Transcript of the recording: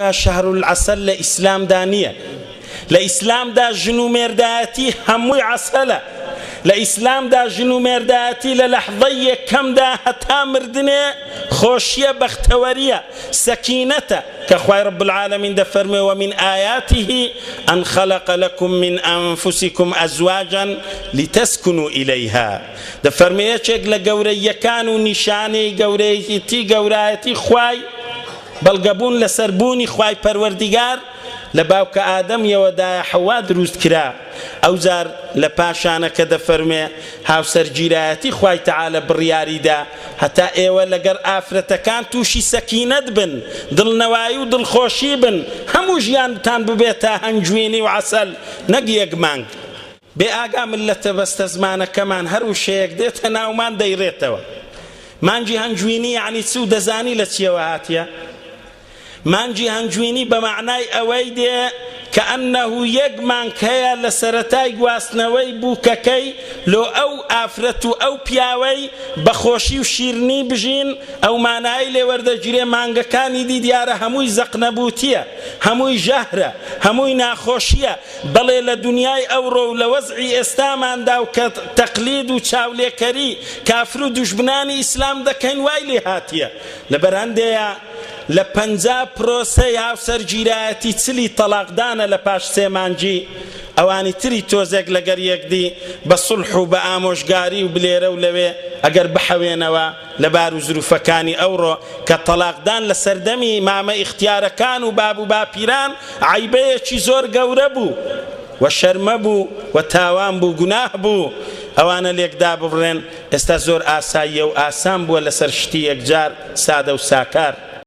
شهر العسل لإسلام دانية لإسلام دا جنو مرداتي هموي عسلة لإسلام دا جنو مرداتي للحظية كم دا هتا مردنة خوشية بختورية سكينة كخواي رب العالمين دا فرمي ومن آياته أن خلق لكم من أنفسكم أزواجا لتسكنوا إليها دا فرمي يشيك لقوري كانوا نشاني قوريتي قوريتي خواي بەڵگەبوون لە سەربوونی خوای پەروەردیگار لە باوکە ئادەم یەوەدایە حەوا دروست کرا ئەوزار لە پاشانەکە دەفەرمێ هاوسەرگیرایەتی خوای تەعالە بڕیاریدا هەتا ئێوە لەگەر ئافرەتەکان تووشی سەکینەت بن دڵنەوایی و دڵخۆشی بن هەموو ژیانتان ببێتە هەنجوینی و عەسەل نەک یەک مانگ بێ ئاگا ملەتە بەستە زمانەکەمان هەر وشەیەک دێتە ناومان دەیڕێتەوە مانجی هەنجوینی یعنی چ و دەزانی لە چیەوە هاتیە مانجی هەنجوینی بە معنای ئەوەی دێ کە ئەنەهو یەک مانگ هەیە لە سەرەتای گواستنەوەی بووکەکەی لۆ ئەو ئافرەت و ئەو پیاوەی بەخۆشی و شیرنی بژین ئەو مانایی لێ وەردەگیرێ مانگەکانی دی دیارە هەمووی زەقنەبوتیە هەمووی ژەهرە هەمووی ناخۆشیە بەڵێ لە دنیای ئەوڕۆ و لە وەزعی ئێستاماندا و کە تەقلید و چاولێکەری کافر و دوژمنانی ئیسلام دەکەین وای لێ هاتیە لەبەر هەندێیە لە 50% هاوسەرگیرایەتی چلی تەلاقدانە لە پاش سێ مانجی ئەوانی تری تۆزێک لەگەر یەکدی بە سڵح و بە ئامۆژگاری و بلێرە و لەوێ ئەگەر بحەوێنەوە لەبار و زروفەکانی ئەوڕۆ کە تەلاقدان لە سەردەمی مامە ئیختیارەکان و باب و باپیران عیبەیەکی زۆر گەورە بوو و شەرمە بوو و تاوان بوو گوناه بوو ئەوانە لێکدا ببڕێن ئێستا زۆر ئاساییە و ئاسان بووە لەسەر شتی یەکجار سادە و ساکار